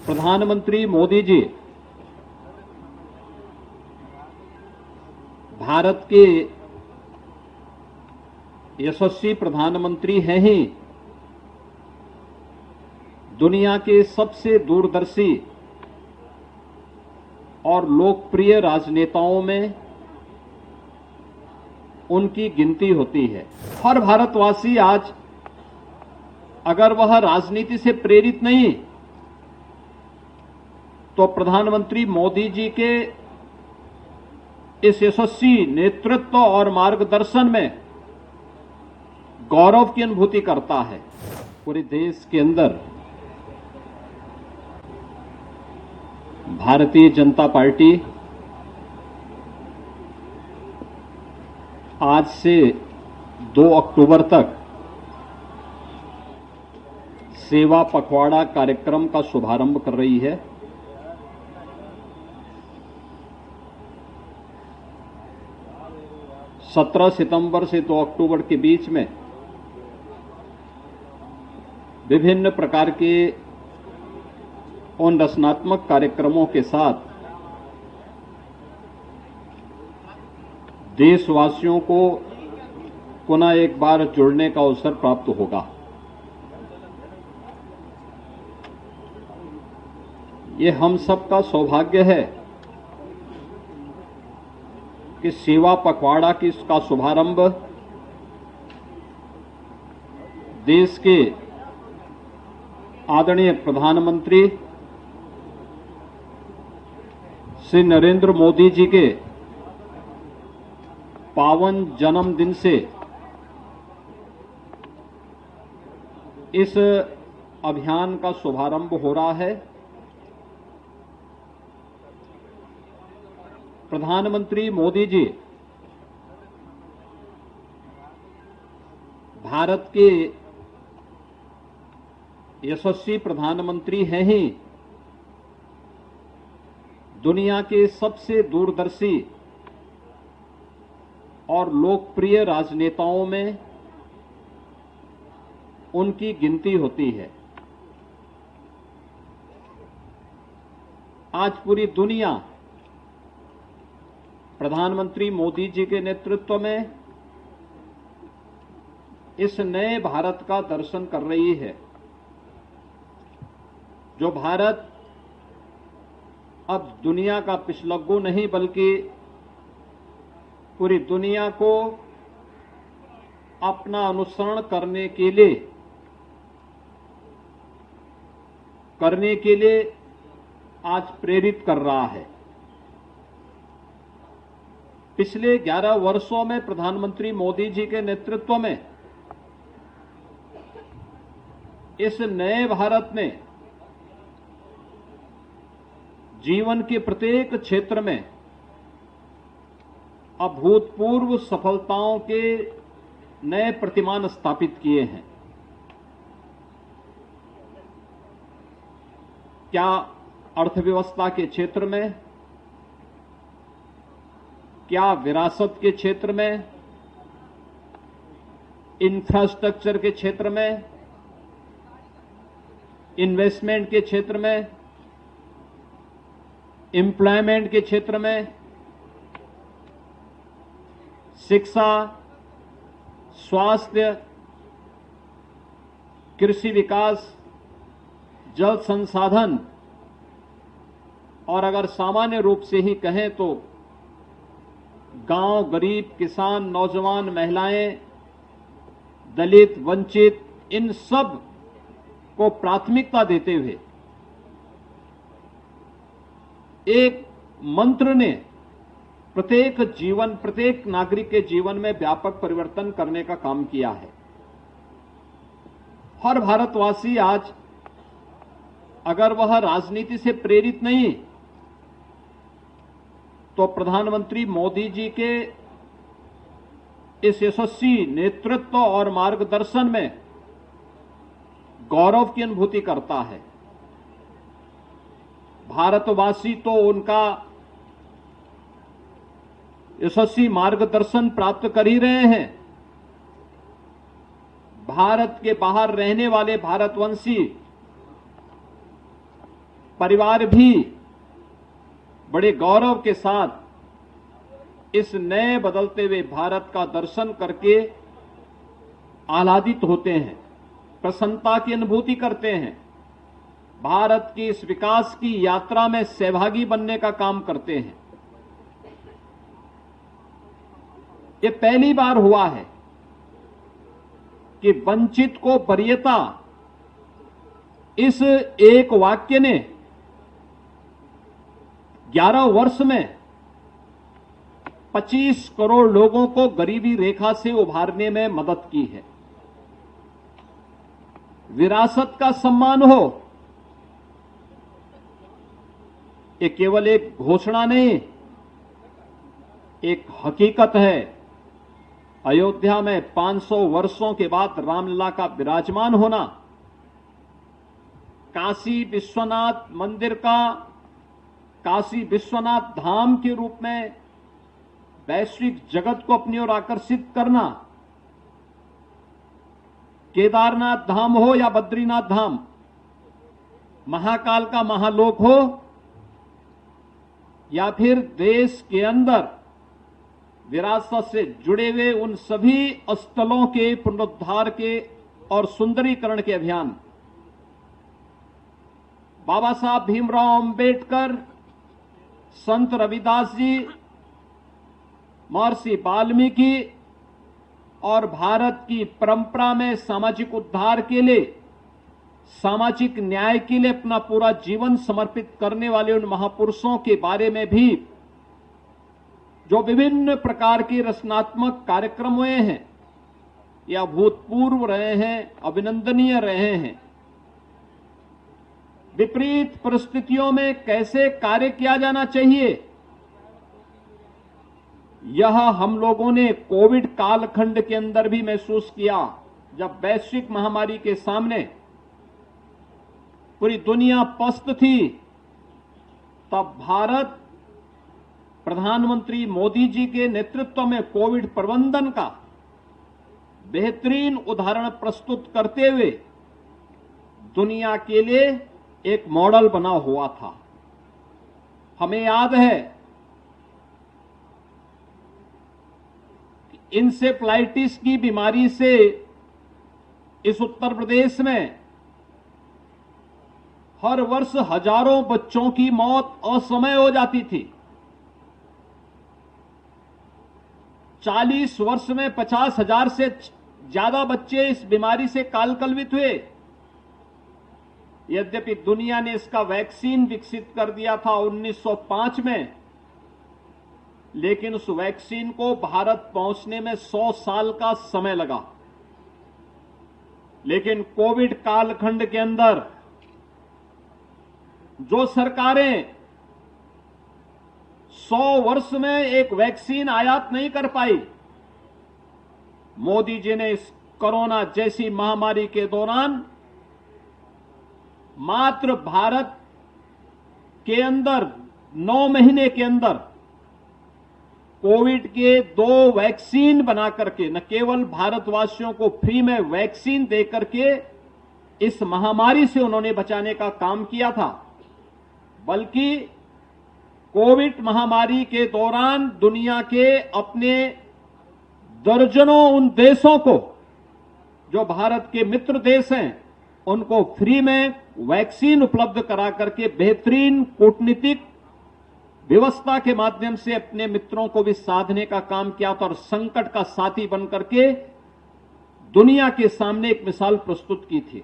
प्रधानमंत्री मोदी जी भारत के यशस्वी प्रधानमंत्री हैं ही दुनिया के सबसे दूरदर्शी और लोकप्रिय राजनेताओं में उनकी गिनती होती है। हर भारतवासी आज अगर वह राजनीति से प्रेरित नहीं तो प्रधानमंत्री मोदी जी के इस यशस्वी नेतृत्व और मार्गदर्शन में गौरव की अनुभूति करता है। पूरे देश के अंदर भारतीय जनता पार्टी आज से 2 अक्टूबर तक सेवा पखवाड़ा कार्यक्रम का शुभारंभ कर रही है। सत्रह सितंबर से 2 अक्टूबर के बीच में विभिन्न प्रकार के उन रचनात्मक कार्यक्रमों के साथ देशवासियों को पुनः एक बार जुड़ने का अवसर प्राप्त होगा। ये हम सबका सौभाग्य है कि सेवा पखवाड़ा की इसका शुभारंभ देश के आदरणीय प्रधानमंत्री श्री नरेंद्र मोदी जी के पावन जन्मदिन से इस अभियान का शुभारंभ हो रहा है। प्रधानमंत्री मोदी जी भारत के यशस्वी प्रधानमंत्री हैं ही दुनिया के सबसे दूरदर्शी और लोकप्रिय राजनेताओं में उनकी गिनती होती है। आज पूरी दुनिया प्रधानमंत्री मोदी जी के नेतृत्व में इस नए भारत का दर्शन कर रही है, जो भारत अब दुनिया का पिछलग्गू नहीं बल्कि पूरी दुनिया को अपना अनुसरण करने के लिए आज प्रेरित कर रहा है। पिछले 11 वर्षों में प्रधानमंत्री मोदी जी के नेतृत्व में इस नए भारत ने जीवन के प्रत्येक क्षेत्र में अभूतपूर्व सफलताओं के नए प्रतिमान स्थापित किए हैं। क्या अर्थव्यवस्था के क्षेत्र में, क्या विरासत के क्षेत्र में, इंफ्रास्ट्रक्चर के क्षेत्र में, इन्वेस्टमेंट के क्षेत्र में, एम्प्लॉयमेंट के क्षेत्र में, शिक्षा, स्वास्थ्य, कृषि विकास, जल संसाधन और अगर सामान्य रूप से ही कहें तो गांव, गरीब, किसान, नौजवान, महिलाएं, दलित, वंचित, इन सब को प्राथमिकता देते हुए एक मंत्र ने प्रत्येक नागरिक के जीवन में व्यापक परिवर्तन करने का काम किया है। हर भारतवासी आज अगर वह राजनीति से प्रेरित नहीं तो प्रधानमंत्री मोदी जी के इस यशस्वी नेतृत्व और मार्गदर्शन में गौरव की अनुभूति करता है। भारतवासी तो उनका यशस्वी मार्गदर्शन प्राप्त कर ही रहे हैं। भारत के बाहर रहने वाले भारतवंशी परिवार भी बड़े गौरव के साथ इस नए बदलते हुए भारत का दर्शन करके आह्लादित होते हैं, प्रसन्नता की अनुभूति करते हैं, भारत की इस विकास की यात्रा में सहभागी बनने का काम करते हैं। ये पहली बार हुआ है कि वंचित को वरीयता इस एक वाक्य ने 11 वर्ष में 25 करोड़ लोगों को गरीबी रेखा से उभारने में मदद की है। विरासत का सम्मान हो, ये केवल एक घोषणा नहीं, एक हकीकत है। अयोध्या में 500 वर्षों के बाद रामलला का विराजमान होना, काशी विश्वनाथ मंदिर का काशी विश्वनाथ धाम के रूप में वैश्विक जगत को अपनी ओर आकर्षित करना, केदारनाथ धाम हो या बद्रीनाथ धाम, महाकाल का महालोक हो या फिर देश के अंदर विरासत से जुड़े हुए उन सभी स्थलों के पुनरुद्धार के और सुंदरीकरण के अभियान, बाबा साहब भीमराव अंबेडकर, संत रविदास जी, महर्षि वाल्मीकि और भारत की परंपरा में सामाजिक उद्धार के लिए, सामाजिक न्याय के लिए अपना पूरा जीवन समर्पित करने वाले उन महापुरुषों के बारे में भी जो विभिन्न प्रकार के रचनात्मक कार्यक्रम हुए हैं या अभूतपूर्व रहे हैं, अभिनंदनीय रहे हैं। विपरीत परिस्थितियों में कैसे कार्य किया जाना चाहिए, यह हम लोगों ने कोविड कालखंड के अंदर भी महसूस किया। जब वैश्विक महामारी के सामने पूरी दुनिया पस्त थी, तब भारत प्रधानमंत्री मोदी जी के नेतृत्व में कोविड प्रबंधन का बेहतरीन उदाहरण प्रस्तुत करते हुए दुनिया के लिए एक मॉडल बना हुआ था। हमें याद है इंसेफ्लाइटिस की बीमारी से इस उत्तर प्रदेश में हर वर्ष हजारों बच्चों की मौत असमय हो जाती थी। 40 वर्ष में 50,000 से ज्यादा बच्चे इस बीमारी से कालकलवित हुए। यद्यपि दुनिया ने इसका वैक्सीन विकसित कर दिया था 1905 में, लेकिन उस वैक्सीन को भारत पहुंचने में 100 साल का समय लगा। लेकिन कोविड कालखंड के अंदर जो सरकारें 100 वर्ष में एक वैक्सीन आयात नहीं कर पाई, मोदी जी ने इस कोरोना जैसी महामारी के दौरान मात्र भारत के अंदर 9 महीने के अंदर कोविड के 2 वैक्सीन बना करके न केवल भारतवासियों को फ्री में वैक्सीन दे करके इस महामारी से उन्होंने बचाने का काम किया था, बल्कि कोविड महामारी के दौरान दुनिया के अपने दर्जनों उन देशों को जो भारत के मित्र देश हैं, उनको फ्री में वैक्सीन उपलब्ध करा करके बेहतरीन कूटनीतिक व्यवस्था के माध्यम से अपने मित्रों को भी साधने का काम किया था और संकट का साथी बन करके दुनिया के सामने एक मिसाल प्रस्तुत की थी।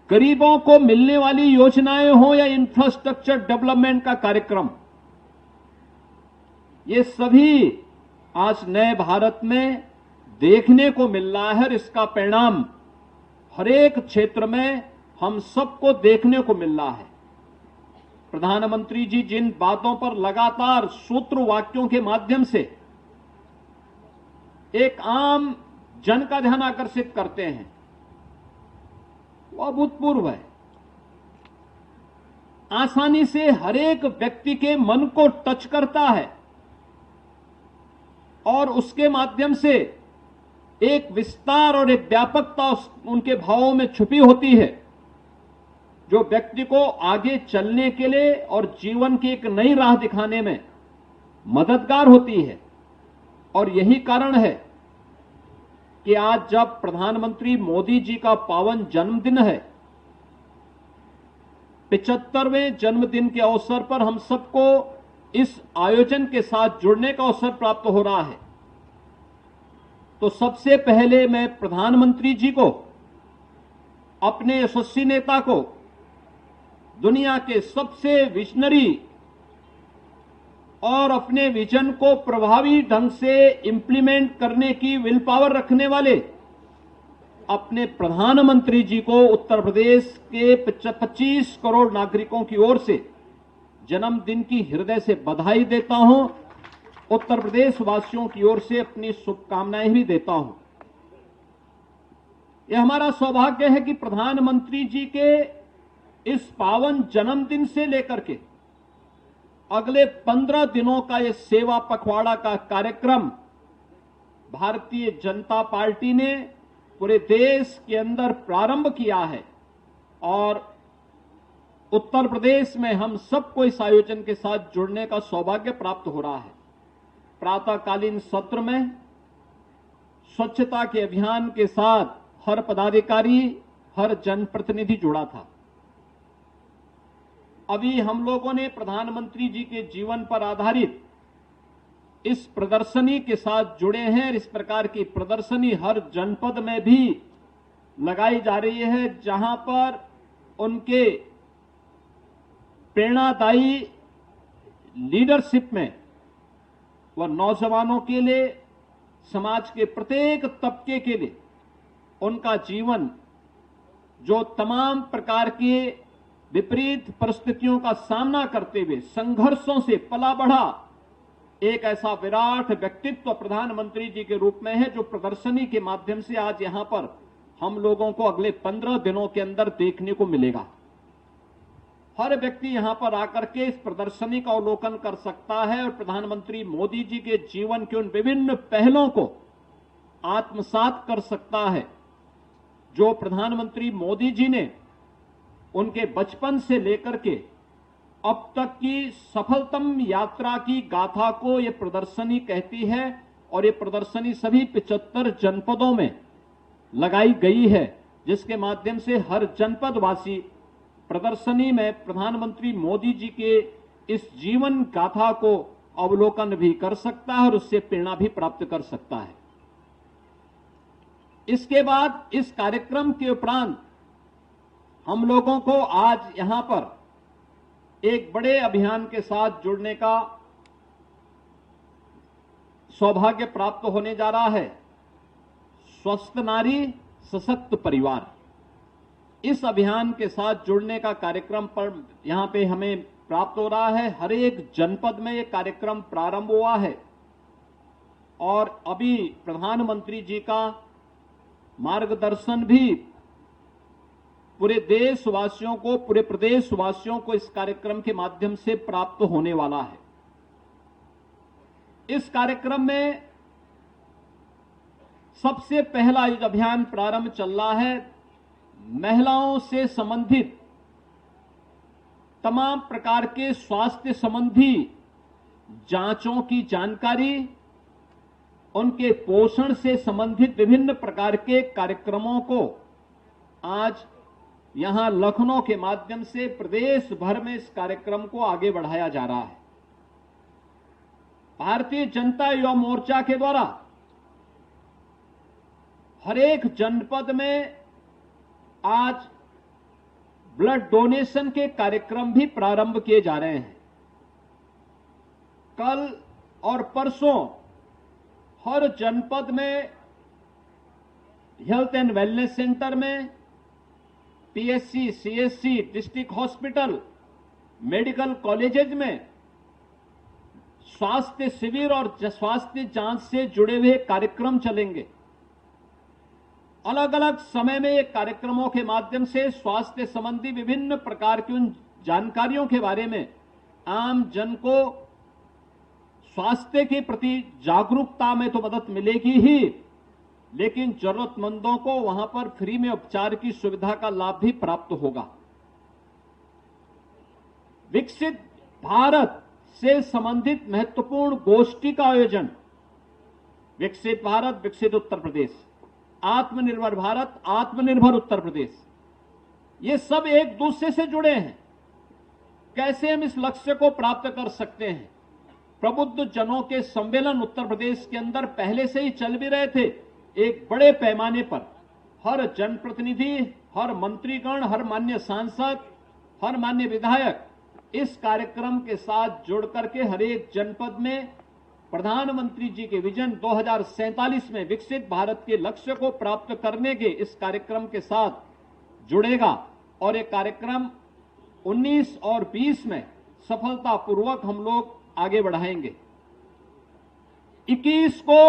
गरीबों को मिलने वाली योजनाएं हो या इंफ्रास्ट्रक्चर डेवलपमेंट का कार्यक्रम, ये सभी आज नए भारत में देखने को मिल रहा है और इसका परिणाम हर एक क्षेत्र में हम सबको देखने को मिल रहा है। प्रधानमंत्री जी जिन बातों पर लगातार सूत्र वाक्यों के माध्यम से एक आम जन का ध्यान आकर्षित करते हैं, वो अभूतपूर्व है। आसानी से हर एक व्यक्ति के मन को टच करता है और उसके माध्यम से एक विस्तार और एक व्यापकता उनके भावों में छुपी होती है। जो व्यक्ति को आगे चलने के लिए और जीवन की एक नई राह दिखाने में मददगार होती है। और यही कारण है कि आज जब प्रधानमंत्री मोदी जी का पावन जन्मदिन है, 75वें जन्मदिन के अवसर पर हम सबको इस आयोजन के साथ जुड़ने का अवसर प्राप्त हो रहा है, तो सबसे पहले मैं प्रधानमंत्री जी को, अपने यशस्वी नेता को, दुनिया के सबसे विजनरी और अपने विजन को प्रभावी ढंग से इंप्लीमेंट करने की विल पावर रखने वाले अपने प्रधानमंत्री जी को उत्तर प्रदेश के 25 करोड़ नागरिकों की ओर से जन्मदिन की हृदय से बधाई देता हूं। उत्तर प्रदेश वासियों की ओर से अपनी शुभकामनाएं भी देता हूं। यह हमारा सौभाग्य है कि प्रधानमंत्री जी के इस पावन जन्मदिन से लेकर के अगले 15 दिनों का यह सेवा पखवाड़ा का कार्यक्रम भारतीय जनता पार्टी ने पूरे देश के अंदर प्रारंभ किया है और उत्तर प्रदेश में हम सबको इस आयोजन के साथ जुड़ने का सौभाग्य प्राप्त हो रहा है। प्रातःकालीन सत्र में स्वच्छता के अभियान के साथ हर पदाधिकारी, हर जनप्रतिनिधि जुड़ा था। अभी हम लोगों ने प्रधानमंत्री जी के जीवन पर आधारित इस प्रदर्शनी के साथ जुड़े हैं। इस प्रकार की प्रदर्शनी हर जनपद में भी लगाई जा रही है, जहां पर उनके प्रेरणादायी लीडरशिप में वह नौजवानों के लिए, समाज के प्रत्येक तबके के लिए उनका जीवन, जो तमाम प्रकार के विपरीत परिस्थितियों का सामना करते हुए संघर्षों से पला बढ़ा एक ऐसा विराट व्यक्तित्व प्रधानमंत्री जी के रूप में है, जो प्रदर्शनी के माध्यम से आज यहां पर हम लोगों को अगले 15 दिनों के अंदर देखने को मिलेगा। हर व्यक्ति यहां पर आकर के इस प्रदर्शनी का अवलोकन कर सकता है और प्रधानमंत्री मोदी जी के जीवन के उन विभिन्न पहलों को आत्मसात कर सकता है, जो प्रधानमंत्री मोदी जी ने उनके बचपन से लेकर के अब तक की सफलतम यात्रा की गाथा को यह प्रदर्शनी कहती है। और ये प्रदर्शनी सभी 75 जनपदों में लगाई गई है, जिसके माध्यम से हर जनपद वासी प्रदर्शनी में प्रधानमंत्री मोदी जी के इस जीवन गाथा को अवलोकन भी कर सकता है और उससे प्रेरणा भी प्राप्त कर सकता है। इसके बाद इस कार्यक्रम के उपरांत हम लोगों को आज यहां पर एक बड़े अभियान के साथ जुड़ने का सौभाग्य प्राप्त होने जा रहा है। स्वस्थ नारी सशक्त परिवार, इस अभियान के साथ जुड़ने का कार्यक्रम पर यहां पे हमें प्राप्त हो रहा है। हर एक जनपद में यह कार्यक्रम प्रारंभ हुआ है और अभी प्रधानमंत्री जी का मार्गदर्शन भी पूरे देशवासियों को, पूरे प्रदेशवासियों को इस कार्यक्रम के माध्यम से प्राप्त होने वाला है। इस कार्यक्रम में सबसे पहला अभियान प्रारंभ चल रहा है महिलाओं से संबंधित तमाम प्रकार के स्वास्थ्य संबंधी जांचों की जानकारी, उनके पोषण से संबंधित विभिन्न प्रकार के कार्यक्रमों को आज यहां लखनऊ के माध्यम से प्रदेश भर में इस कार्यक्रम को आगे बढ़ाया जा रहा है। भारतीय जनता युवा मोर्चा के द्वारा हर एक जनपद में आज ब्लड डोनेशन के कार्यक्रम भी प्रारंभ किए जा रहे हैं। कल और परसों हर जनपद में हेल्थ एंड वेलनेस सेंटर में, PHC, CHC, district hospital, medical colleges में स्वास्थ्य शिविर और स्वास्थ्य जांच से जुड़े हुए कार्यक्रम चलेंगे। अलग अलग समय में ये कार्यक्रमों के माध्यम से स्वास्थ्य संबंधी विभिन्न प्रकार की उन जानकारियों के बारे में आम जन को स्वास्थ्य के प्रति जागरूकता में तो मदद मिलेगी ही, लेकिन जरूरतमंदों को वहां पर फ्री में उपचार की सुविधा का लाभ भी प्राप्त होगा। विकसित भारत से संबंधित महत्वपूर्ण गोष्ठी का आयोजन, विकसित भारत विकसित उत्तर प्रदेश, आत्मनिर्भर भारत आत्मनिर्भर उत्तर प्रदेश, ये सब एक दूसरे से जुड़े हैं। कैसे हम इस लक्ष्य को प्राप्त कर सकते हैं? प्रबुद्ध जनों के सम्मेलन उत्तर प्रदेश के अंदर पहले से ही चल भी रहे थे। एक बड़े पैमाने पर हर जनप्रतिनिधि, हर मंत्रीगण, हर मान्य सांसद, हर मान्य विधायक इस कार्यक्रम के साथ जुड़ करके हर एक जनपद में प्रधानमंत्री जी के विजन 2047 में विकसित भारत के लक्ष्य को प्राप्त करने के इस कार्यक्रम के साथ जुड़ेगा। और ये कार्यक्रम 19 और 20 में सफलतापूर्वक हम लोग आगे बढ़ाएंगे। 21 को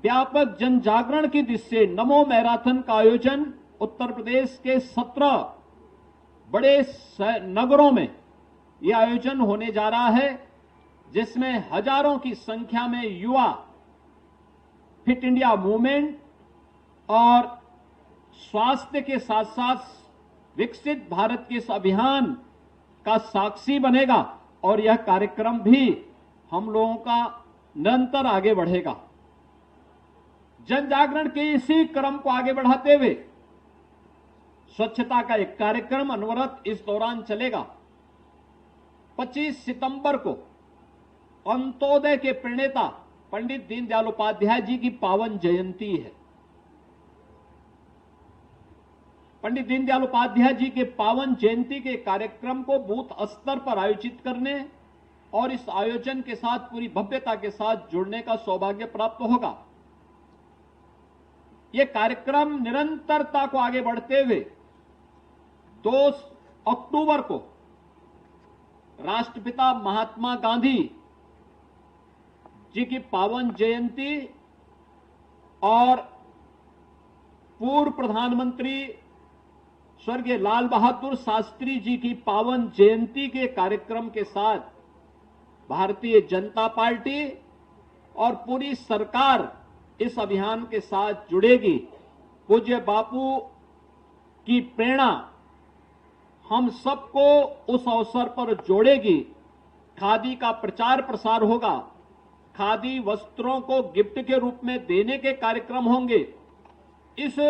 व्यापक जन जागरण की दृष्टि से नमो मैराथन का आयोजन उत्तर प्रदेश के 17 बड़े नगरों में यह आयोजन होने जा रहा है, जिसमें हजारों की संख्या में युवा फिट इंडिया मूवमेंट और स्वास्थ्य के साथ साथ विकसित भारत के इस अभियान का साक्षी बनेगा। और यह कार्यक्रम भी हम लोगों का निरंतर आगे बढ़ेगा। जन जागरण के इसी क्रम को आगे बढ़ाते हुए स्वच्छता का एक कार्यक्रम अनवरत इस दौरान चलेगा। 25 सितंबर को अंत्योदय के प्रणेता पंडित दीनदयाल उपाध्याय जी की पावन जयंती है। पंडित दीनदयाल उपाध्याय जी के पावन जयंती के कार्यक्रम को बूथ स्तर पर आयोजित करने और इस आयोजन के साथ पूरी भव्यता के साथ जुड़ने का सौभाग्य प्राप्त होगा। यह कार्यक्रम निरंतरता को आगे बढ़ते हुए 2 अक्टूबर को राष्ट्रपिता महात्मा गांधी जी की पावन जयंती और पूर्व प्रधानमंत्री स्वर्गीय लाल बहादुर शास्त्री जी की पावन जयंती के कार्यक्रम के साथ भारतीय जनता पार्टी और पूरी सरकार इस अभियान के साथ जुड़ेगी। पूज्य बापू की प्रेरणा हम सबको उस अवसर पर जोड़ेगी। खादी का प्रचार प्रसार होगा, खादी वस्त्रों को गिफ्ट के रूप में देने के कार्यक्रम होंगे। इस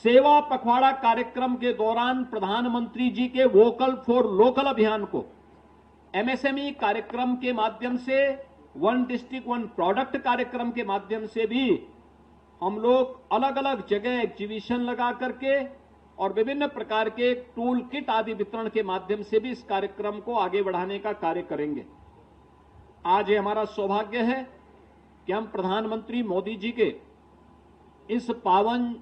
सेवा पखवाड़ा कार्यक्रम के दौरान प्रधानमंत्री जी के वोकल फॉर लोकल अभियान को एमएसएमई कार्यक्रम के माध्यम से, वन डिस्ट्रिक्ट वन प्रोडक्ट कार्यक्रम के माध्यम से भी हम लोग अलग अलग जगह एग्जीबिशन लगा करके और विभिन्न प्रकार के टूल किट आदि वितरण के माध्यम से भी इस कार्यक्रम को आगे बढ़ाने का कार्य करेंगे। आज ये हमारा सौभाग्य है कि हम प्रधानमंत्री मोदी जी के इस पावन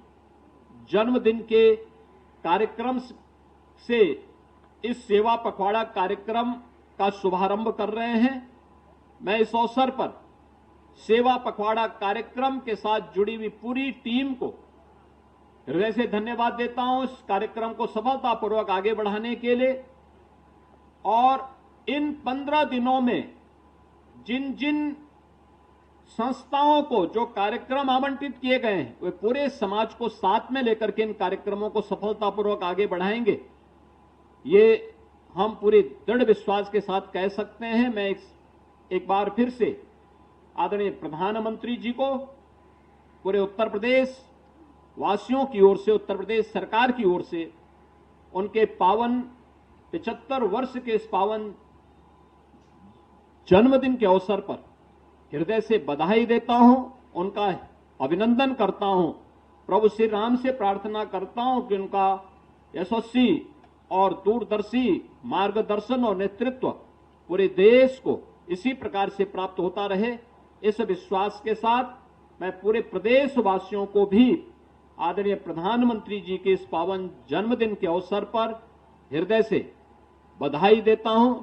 जन्मदिन के कार्यक्रम से इस सेवा पखवाड़ा कार्यक्रम का शुभारंभ कर रहे हैं। मैं इस अवसर पर सेवा पखवाड़ा कार्यक्रम के साथ जुड़ी हुई पूरी टीम को हृदय से धन्यवाद देता हूं इस कार्यक्रम को सफलतापूर्वक आगे बढ़ाने के लिए। और इन 15 दिनों में जिन जिन संस्थाओं को जो कार्यक्रम आवंटित किए गए हैं, वे पूरे समाज को साथ में लेकर के इन कार्यक्रमों को सफलतापूर्वक आगे बढ़ाएंगे, ये हम पूरे दृढ़ विश्वास के साथ कह सकते हैं। मैं एक बार फिर से आदरणीय प्रधानमंत्री जी को पूरे उत्तर प्रदेश वासियों की ओर से, उत्तर प्रदेश सरकार की ओर से उनके पावन 75 वर्ष के इस पावन जन्मदिन के अवसर पर हृदय से बधाई देता हूं, उनका अभिनंदन करता हूं। प्रभु श्री राम से प्रार्थना करता हूं कि उनका यशस्वी और दूरदर्शी मार्गदर्शन और नेतृत्व पूरे देश को इसी प्रकार से प्राप्त होता रहे। इस विश्वास के साथ मैं पूरे प्रदेशवासियों को भी आदरणीय प्रधानमंत्री जी के इस पावन जन्मदिन के अवसर पर हृदय से बधाई देता हूं।